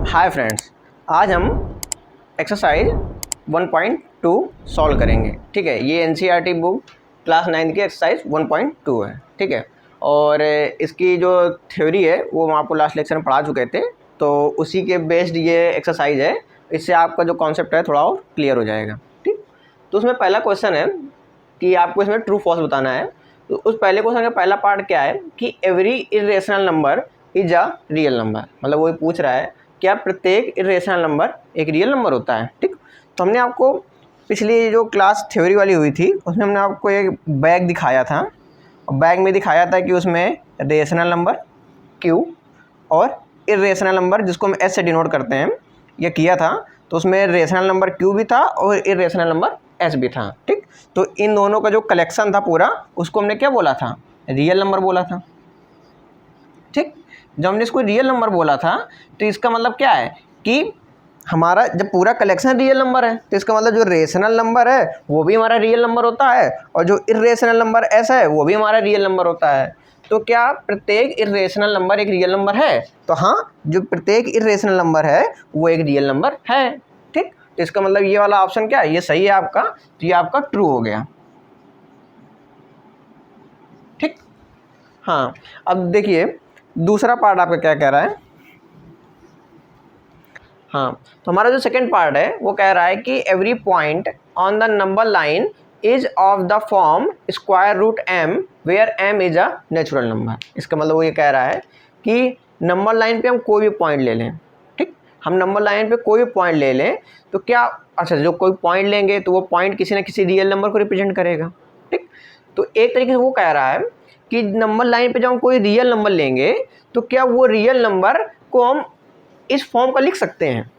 Hi friends, आज हम exercise 1.2 solve करेंगे। ठीक है, ये एनसीईआरटी बुक क्लास 9 की एक्सरसाइज 1.2 है। ठीक है, और इसकी जो थ्योरी है वो हम आपको लास्ट लेक्चर में पढ़ा चुके थे, तो उसी के बेस्ड ये एक्सरसाइज है। इससे आपका जो कॉन्सेप्ट है थोड़ा और क्लियर हो जाएगा। ठीक, तो उसमें पहला क्वेश्चन है कि आपको इसमें ट्रू फॉल्स बताना है। तो उस पहले क्वेश्चन का पहला पार्ट क्या है कि every irrational number is a real number. मतलब वो पूछ रहा है क्या प्रत्येक इरेशनल नंबर एक रियल नंबर होता है। ठीक, तो हमने आपको पिछली जो क्लास थ्योरी वाली हुई थी उसमें हमने आपको एक बैग दिखाया था, और बैग में दिखाया था कि उसमें रेशनल नंबर क्यू और इरेशनल नंबर जिसको हम एस से डिनोट करते हैं ये किया था। तो उसमें रेशनल नंबर क्यू भी था और इरेशनल नंबर एस भी था। ठीक, तो इन दोनों का जो कलेक्शन था पूरा उसको हमने क्या बोला था, रियल नंबर बोला था। ठीक, जब हमने इसको रियल नंबर बोला था तो इसका मतलब क्या है कि हमारा जब पूरा कलेक्शन रियल नंबर है तो इसका मतलब जो रेशनल नंबर है वो भी हमारा रियल नंबर होता है, और जो इरेशनल नंबर एस है वो भी हमारा रियल नंबर होता है। तो क्या प्रत्येक इरेशनल नंबर एक रियल नंबर है? तो हाँ, जो प्रत्येक इरेशनल नंबर है वो एक रियल नंबर है। ठीक, तो इसका मतलब ये वाला ऑप्शन क्या है, ये सही है आपका, तो ये आपका ट्रू हो गया। ठीक, हाँ, अब देखिए दूसरा पार्ट आपका क्या कह रहा है। हाँ, तो हमारा जो सेकंड पार्ट है वो कह रहा है कि every point on the number line is of the form square root M where M is a natural number. इसका मतलब वो ये कह रहा है कि नंबर लाइन पे हम कोई भी पॉइंट ले लें। ठीक, हम नंबर लाइन पे कोई भी पॉइंट ले लें तो क्या, अच्छा, जो कोई पॉइंट लेंगे तो वो पॉइंट किसी ना किसी रियल नंबर को रिप्रेजेंट करेगा। ठीक, तो एक तरीके से वो कह रहा है कि नंबर लाइन पे जब हम कोई रियल नंबर लेंगे तो क्या वो रियल नंबर को हम इस फॉर्म का लिख सकते हैं।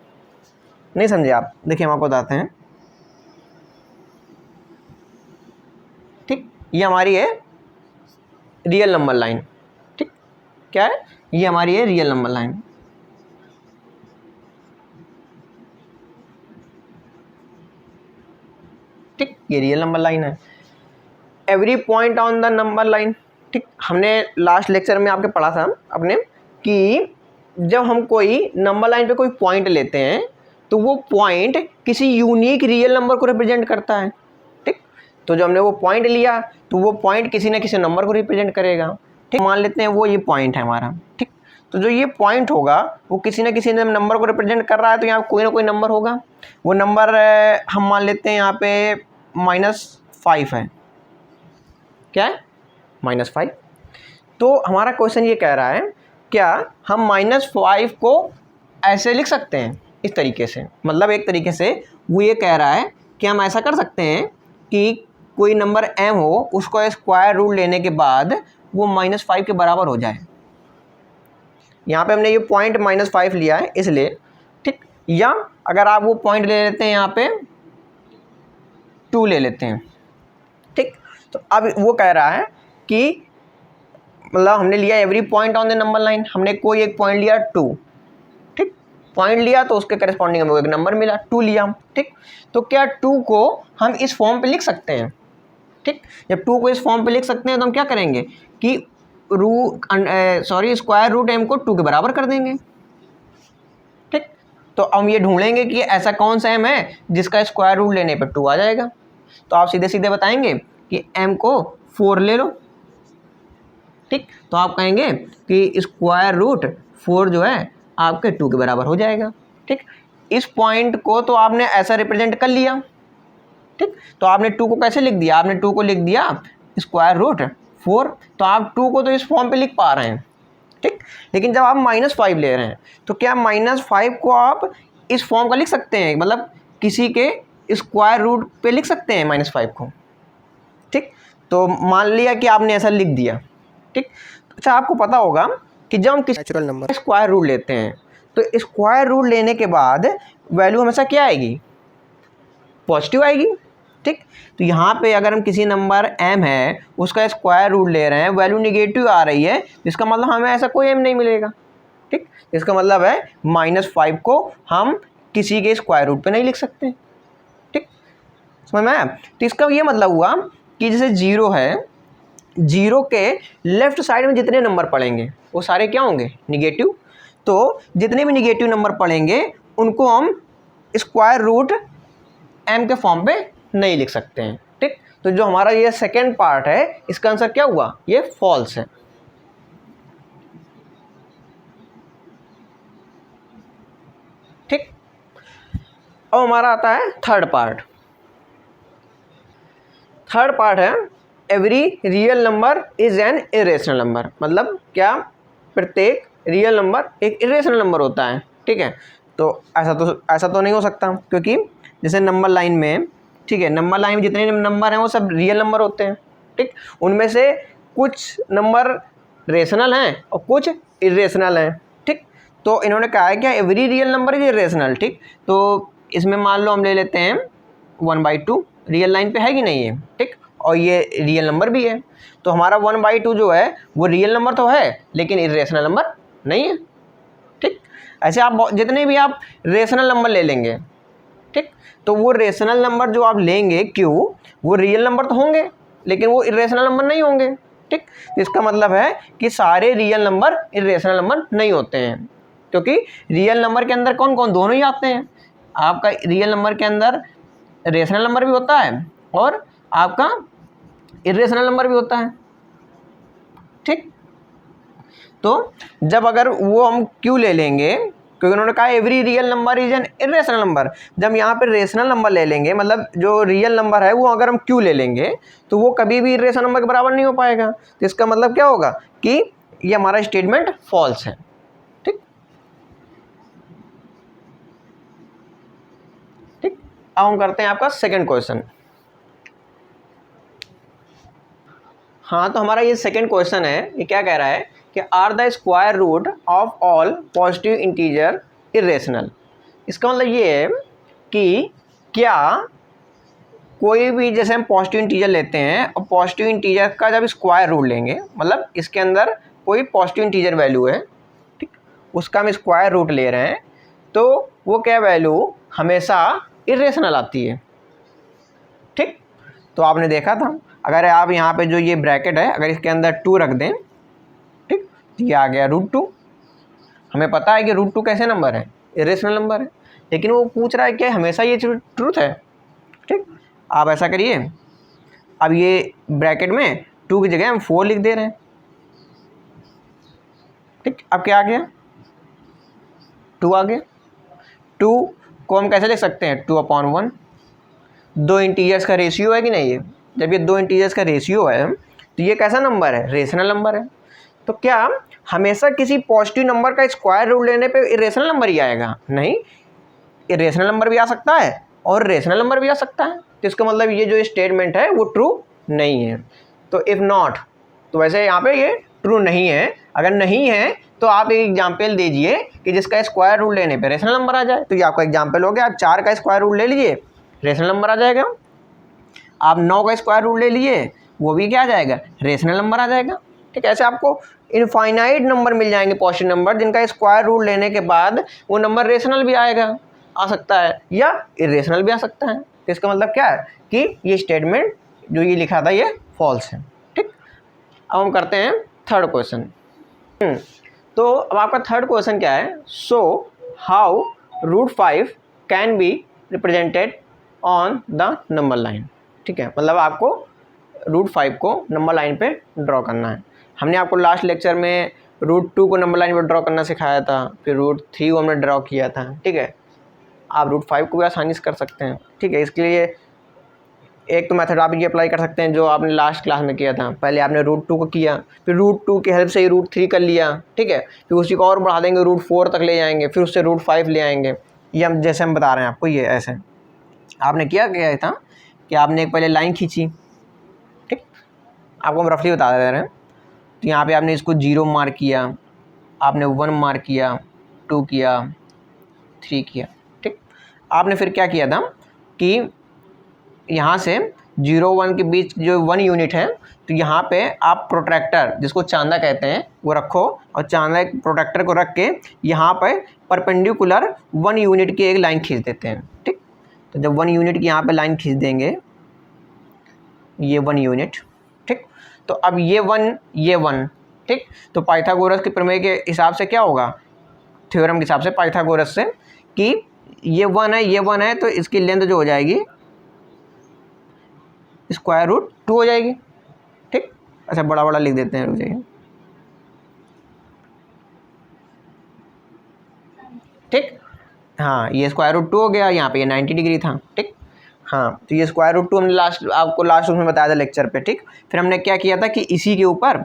नहीं समझे आप? देखिए हम आपको बताते हैं। ठीक, ये हमारी है रियल नंबर लाइन। ठीक, क्या है, ये हमारी है रियल नंबर लाइन। ठीक, ये रियल नंबर लाइन है। Every point on the number line. ठीक, हमने लास्ट लेक्चर में आपके पढ़ा था अपने कि जब हम कोई नंबर लाइन पे कोई पॉइंट लेते हैं तो वो पॉइंट किसी यूनिक रियल नंबर को रिप्रेजेंट करता है। ठीक, तो जब हमने वो पॉइंट लिया तो वो पॉइंट किसी न किसी नंबर को रिप्रेजेंट करेगा। ठीक, मान लेते हैं वो ये पॉइंट है हमारा। ठीक, तो जो ये पॉइंट होगा वो किसी न किसी नंबर को रिप्रेजेंट कर रहा है, तो यहाँ कोई ना कोई नंबर होगा। वो नंबर हम मान लेते हैं यहाँ पे -5 है। क्या है, -5। तो हमारा क्वेश्चन ये कह रहा है क्या हम -5 को ऐसे लिख सकते हैं, इस तरीके से। मतलब एक तरीके से वो ये कह रहा है कि हम ऐसा कर सकते हैं कि कोई नंबर m हो, उसको स्क्वायर रूट लेने के बाद वो -5 के बराबर हो जाए। यहाँ पे हमने ये पॉइंट -5 लिया है इसलिए। ठीक, या अगर आप वो पॉइंट ले लेते हैं यहाँ पे 2 ले लेते हैं। ठीक, तो अब वो कह रहा है कि मतलब हमने लिया every point on the number line, हमने कोई एक पॉइंट लिया 2। ठीक, पॉइंट लिया तो उसके करस्पॉन्डिंग हमें एक नंबर मिला 2 लिया हम। ठीक, तो क्या 2 को हम इस फॉर्म पे लिख सकते हैं। ठीक, जब 2 को इस फॉर्म पे लिख सकते हैं तो हम क्या करेंगे कि स्क्वायर रूट m को 2 के बराबर कर देंगे। ठीक, तो हम ये ढूंढेंगे कि ऐसा कौन सा m है जिसका स्क्वायर रूट लेने पर 2 आ जाएगा। तो आप सीधे सीधे बताएंगे कि m को 4 ले लो। ठीक, तो आप कहेंगे कि स्क्वायर रूट 4 जो है आपके 2 के बराबर हो जाएगा। ठीक, इस पॉइंट को तो आपने ऐसा रिप्रेजेंट कर लिया। ठीक, तो आपने 2 को कैसे लिख दिया, आपने 2 को लिख दिया स्क्वायर रूट 4, तो आप 2 को तो इस फॉर्म पे लिख पा रहे हैं। ठीक, लेकिन जब आप -5 ले रहे हैं तो क्या -5 को आप इस फॉर्म का लिख सकते हैं, मतलब किसी के स्क्वायर रूट पे लिख सकते हैं -5 को। ठीक, तो मान लिया कि आपने ऐसा लिख दिया। ठीक, अच्छा, आपको पता होगा कि जब हम किसी नेचुरल नंबर स्क्वायर रूट लेते हैं तो स्क्वायर रूट लेने के बाद वैल्यू हमेशा क्या आएगी, पॉजिटिव आएगी। ठीक, तो यहाँ पे अगर हम किसी नंबर m है उसका स्क्वायर रूट ले रहे हैं, वैल्यू निगेटिव आ रही है, इसका मतलब हमें ऐसा कोई m नहीं मिलेगा। ठीक, इसका मतलब है -5 को हम किसी के स्क्वायर रूट पे नहीं लिख सकते। ठीक, समझ में आया? तो इसका ये मतलब हुआ कि जैसे 0 है, 0 के लेफ्ट साइड में जितने नंबर पड़ेंगे वो सारे क्या होंगे, निगेटिव। तो जितने भी निगेटिव नंबर पढ़ेंगे उनको हम स्क्वायर रूट m के फॉर्म पे नहीं लिख सकते हैं। ठीक, तो जो हमारा ये सेकेंड पार्ट है इसका आंसर क्या हुआ, ये फॉल्स है। ठीक, अब हमारा आता है थर्ड पार्ट। थर्ड पार्ट है every real number is an irrational number. मतलब क्या, प्रत्येक रियल नंबर एक इरेशनल नंबर होता है। ठीक है, तो ऐसा तो नहीं हो सकता, क्योंकि जैसे नंबर लाइन में, ठीक है, नंबर लाइन में जितने नंबर हैं वो सब रियल नंबर होते हैं। ठीक, उनमें से कुछ नंबर रेशनल हैं और कुछ इरेशनल हैं। ठीक, तो इन्होंने कहा है क्या, every real number is irrational. ठीक, तो इसमें मान लो हम ले लेते हैं 1/2, रियल लाइन पे है कि नहीं है। ठीक, और ये रियल नंबर भी है, तो हमारा 1/2 जो है वो रियल नंबर तो है लेकिन इरेशनल नंबर नहीं है। ठीक, ऐसे आप जितने भी आप रेशनल नंबर ले लेंगे, ठीक, तो वो रेशनल नंबर जो आप लेंगे क्यों, वो रियल नंबर तो होंगे लेकिन वो इरेशनल नंबर नहीं होंगे। ठीक, इसका मतलब है कि सारे रियल नंबर इरेशनल नंबर नहीं होते हैं, क्योंकि रियल नंबर के अंदर कौन कौन, दोनों ही आते हैं। आपका रियल नंबर के अंदर रेशनल नंबर भी होता है और आपका इरेशनल नंबर भी होता है। ठीक, तो जब अगर वो हम क्यों ले लेंगे, क्योंकि उन्होंने कहा every real number is an irrational number, जब यहाँ पे रेशनल नंबर ले लेंगे, मतलब जो रियल नंबर है वो अगर हम क्यों ले लेंगे तो वो कभी भी इरेशनल नंबर के बराबर नहीं हो पाएगा। तो इसका मतलब क्या होगा कि ये हमारा स्टेटमेंट फॉल्स है। ठीक, ठीक, अब हम करते हैं आपका सेकेंड क्वेश्चन। हाँ, तो हमारा ये सेकेंड क्वेश्चन है, ये क्या कह रहा है कि are the square root of all positive integer irrational. इसका मतलब ये है कि क्या कोई भी, जैसे हम पॉजिटिव इंटीजर लेते हैं और पॉजिटिव इंटीजर का जब स्क्वायर रूट लेंगे, मतलब इसके अंदर कोई पॉजिटिव इंटीजर वैल्यू है, ठीक, उसका हम स्क्वायर रूट ले रहे हैं, तो वो क्या वैल्यू हमेशा इरेशनल आती है। ठीक, तो आपने देखा था, अगर आप यहाँ पे जो ये ब्रैकेट है अगर इसके अंदर 2 रख दें, ठीक, तो ये आ गया √2। हमें पता है कि √2 कैसे नंबर है, इरेशनल नंबर है, लेकिन वो पूछ रहा है कि हमेशा ये ट्रूथ है। ठीक, आप ऐसा करिए, अब ये ब्रैकेट में 2 की जगह हम 4 लिख दे रहे हैं। ठीक, अब क्या आ गया, 2 आ गया। 2 को हम कैसे लिख सकते हैं, 2/1। दो इंटीजर्स का रेशियो है कि नहीं है, जब ये 2 इंटीजर्स का रेशियो है तो ये कैसा नंबर है, रेशनल नंबर है। तो क्या हमेशा किसी पॉजिटिव नंबर का स्क्वायर रूट लेने पे इरेशनल नंबर ही आएगा, नहीं, इरेशनल नंबर भी आ सकता है और रेशनल नंबर भी आ सकता है। तो इसका मतलब ये जो स्टेटमेंट है वो ट्रू नहीं है। तो इफ़ नॉट, तो वैसे यहाँ पे ये ट्रू नहीं है। अगर नहीं है तो आप एक एग्जाम्पल दीजिए कि जिसका स्क्वायर रूट लेने पे रेशनल नंबर आ जाए। तो ये आपका एग्जाम्पल हो गया, आप 4 का स्क्वायर रूट ले लीजिए, रेशनल नंबर आ जाएगा। आप 9 का स्क्वायर रूट ले लिए, वो भी क्या आ जाएगा, रेशनल नंबर आ जाएगा। ठीक है, ऐसे आपको इनफाइनाइट नंबर मिल जाएंगे, पॉजिटिव नंबर, जिनका स्क्वायर रूट लेने के बाद वो नंबर रेशनल भी आएगा, आ सकता है, या इरेशनल भी आ सकता है। तो इसका मतलब क्या है कि ये स्टेटमेंट जो ये लिखा था ये फॉल्स है। ठीक, अब हम करते हैं थर्ड क्वेश्चन। तो अब आपका थर्ड क्वेश्चन क्या है, so how √5 can be represented on the number line. ठीक है, मतलब आपको √5 को नंबर लाइन पे ड्रॉ करना है। हमने आपको लास्ट लेक्चर में √2 को नंबर लाइन पे ड्रॉ करना सिखाया था, फिर √3 को हमने ड्रॉ किया था। ठीक है, आप √5 को भी आसानी से कर सकते हैं। ठीक है, इसके लिए एक तो मेथड आप ये अप्लाई कर सकते हैं जो आपने लास्ट क्लास में किया था। पहले आपने √2 को किया, फिर √2 की हेल्प से ही √3 कर लिया। ठीक है, फिर उसी को और बढ़ा देंगे, √4 तक ले जाएंगे, फिर उससे √5 ले आएंगे। ये हम जैसे हम बता रहे हैं आपको, ये ऐसे आपने क्या था कि आपने एक पहले लाइन खींची। ठीक, आपको हम रफली बता दे रहे हैं। तो यहाँ पे आपने इसको 0 मार्क किया, आपने 1 मार्क किया, 2 किया, 3 किया। ठीक, आपने फिर क्या किया था कि यहाँ से 0 1 के बीच जो 1 यूनिट है, तो यहाँ पे आप प्रोट्रैक्टर, जिसको चांदा कहते हैं, वो रखो, और चांदा प्रोट्रैक्टर को रख के यहाँ पे परपेंडिकुलर 1 यूनिट की एक लाइन खींच देते हैं। ठीक, तो जब 1 यूनिट की यहाँ पे लाइन खींच देंगे, ये 1 यूनिट, ठीक, तो अब ये 1, ये 1, ठीक, तो पाइथागोरस के प्रमेय के हिसाब से क्या होगा, थ्योरम के हिसाब से, पाइथागोरस से, कि ये 1 है, ये 1 है, तो इसकी लेंथ जो हो जाएगी √2 हो जाएगी। ठीक, अच्छा बड़ा बड़ा लिख देते हैं, रुक जाइए। ठीक, हाँ ये √2 हो गया, यहाँ पे ये 90 डिग्री था। ठीक, हाँ तो ये √2 हमने आपको लास्ट उसमें बताया था लेक्चर पे। ठीक, फिर हमने क्या किया था कि इसी के ऊपर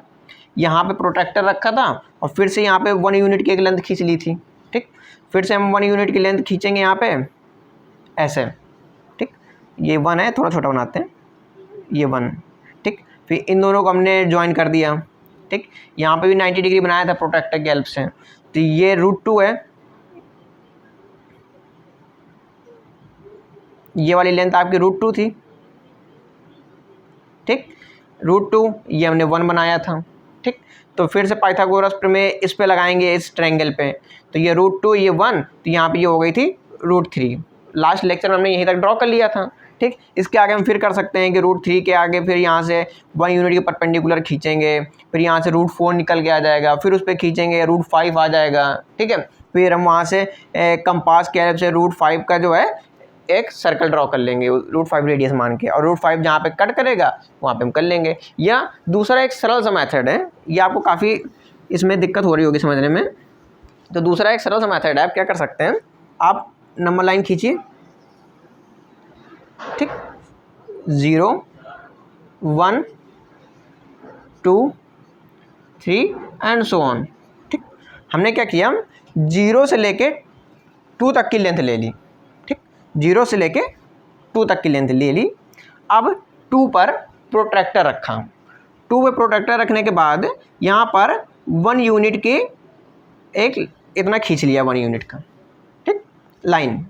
यहाँ पे प्रोटेक्टर रखा था और फिर से यहाँ पे 1 यूनिट की एक लेंथ खींच ली थी। ठीक, फिर से हम 1 यूनिट की लेंथ खींचेंगे यहाँ पे ऐसे। ठीक, ये 1 है, थोड़ा छोटा बनाते हैं, ये 1। ठीक, फिर इन दोनों को हमने ज्वाइन कर दिया। ठीक, यहाँ पे भी 90 डिग्री बनाया था प्रोटेक्टर की हेल्प से, तो ये √2 है, ये वाली लेंथ आपकी √2 थी। ठीक, √2 ये हमने 1 बनाया था। ठीक, तो फिर से पाइथागोरस प्रमेय इस पे लगाएंगे, इस ट्रायंगल पे, तो ये √2 ये 1, तो यहाँ पे ये हो गई थी √3। लास्ट लेक्चर में हमने यहीं तक ड्रॉ कर लिया था। ठीक, इसके आगे हम फिर कर सकते हैं कि √3 के आगे फिर यहाँ से 1 यूनिट के परपेंडिकुलर खींचेंगे, फिर यहाँ से √4 निकल के आ जाएगा, फिर उस पर खींचेंगे √5 आ जाएगा। ठीक है, फिर हम वहाँ से कंपास की हेल्प से √5 का जो है एक सर्कल ड्रॉ कर लेंगे √5 रेडियस मान के, और √5 जहाँ पे कट करेगा वहाँ पे हम कर लेंगे। या दूसरा एक सरल सा मेथड है, ये आपको काफ़ी इसमें दिक्कत हो रही होगी समझने में, तो दूसरा एक सरल सा मेथड है। आप क्या कर सकते हैं, आप नंबर लाइन खींचिए। ठीक, 0 1 2 3 एंड सो ऑन। ठीक, हमने क्या किया, 0 से लेके 2 तक की लेंथ ले ली। ठीक, 0 से लेके 2 तक की लेंथ ले ली। अब 2 पर प्रोट्रैक्टर रखा, 2 पे प्रोट्रैक्टर रखने के बाद यहाँ पर 1 यूनिट के एक इतना खींच लिया, 1 यूनिट का। ठीक, लाइन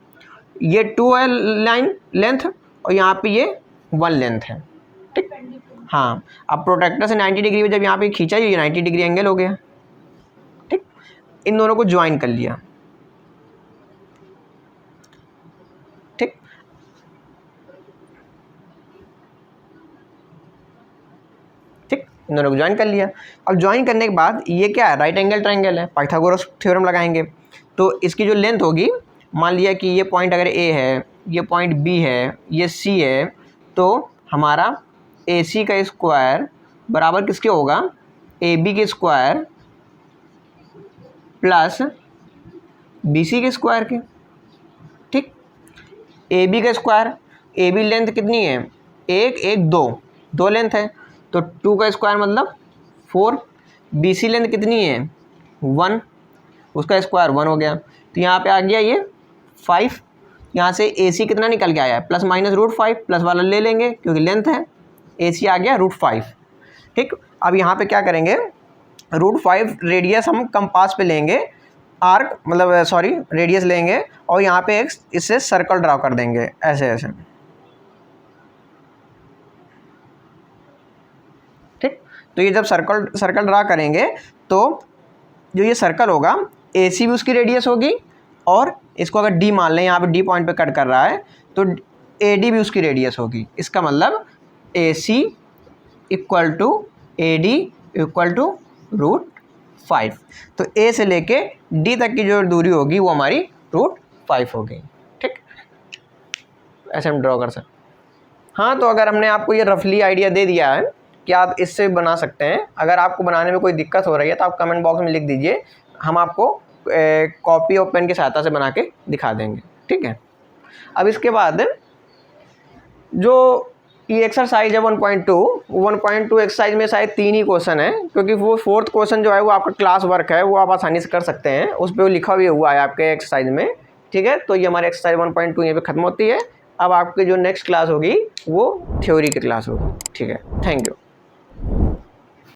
ये 2 है लाइन लेंथ, और यहाँ पे ये 1 लेंथ है। ठीक, हाँ अब प्रोट्रैक्टर से 90 डिग्री में जब यहाँ पे खींचा, ये 90 डिग्री एंगल हो गया। ठीक, इन दोनों को ज्वाइन कर लिया। ठीक, ठीक, इन दोनों को ज्वाइन कर लिया। अब ज्वाइन करने के बाद ये क्या है, राइट एंगल ट्रायंगल है, पाइथागोरस थ्योरम लगाएंगे। तो इसकी जो लेंथ होगी, मान लिया कि ये पॉइंट अगर ए है, ये पॉइंट बी है, ये सी है, तो हमारा AC का स्क्वायर बराबर किसके होगा, AB के स्क्वायर प्लस BC के स्क्वायर के। ठीक, AB का स्क्वायर, AB लेंथ कितनी है, 1 1 2 लेंथ है, तो 2 का स्क्वायर मतलब 4। BC लेंथ कितनी है 1, उसका स्क्वायर 1 हो गया, तो यहाँ पे आ गया ये 5। यहाँ से AC कितना निकल के आया है, प्लस माइनस √5, प्लस वाला ले लेंगे क्योंकि लेंथ है, AC आ गया √5। ठीक, अब यहाँ पे क्या करेंगे, √5 रेडियस हम कंपास पे लेंगे, आर्क मतलब सॉरी रेडियस लेंगे, और यहाँ पे एक इससे सर्कल ड्रा कर देंगे ऐसे ऐसे। ठीक, तो ये जब सर्कल ड्रा करेंगे, तो जो ये सर्कल होगा, AC भी उसकी रेडियस होगी, और इसको अगर D मान लें, यहाँ पे D पॉइंट पे कट कर रहा है, तो AD भी उसकी रेडियस होगी। इसका मतलब AC = AD = √5। तो A से लेके D तक की जो दूरी होगी वो हमारी √5 होगी। ठीक, ऐसे हम ड्रॉ कर सकते। हाँ, तो अगर हमने आपको ये रफली आइडिया दे दिया है कि आप इससे बना सकते हैं, अगर आपको बनाने में कोई दिक्कत हो रही है तो आप कमेंट बॉक्स में लिख दीजिए, हम आपको कॉपी और पेन की सहायता से बना के दिखा देंगे। ठीक है, अब इसके बाद जो ये एक्सरसाइज है 1.2 एक्सरसाइज में शायद 3 ही क्वेश्चन है, क्योंकि वो 4th क्वेश्चन जो है वो आपका क्लास वर्क है, वो आप आसानी से कर सकते हैं, उस पर वो लिखा भी हुआ है आपके एक्सरसाइज में। ठीक है, तो ये हमारी एक्सरसाइज 1.2 यहाँ पे खत्म होती है। अब आपकी जो नेक्स्ट क्लास होगी वो थ्योरी की क्लास होगी। ठीक है, थैंक यू।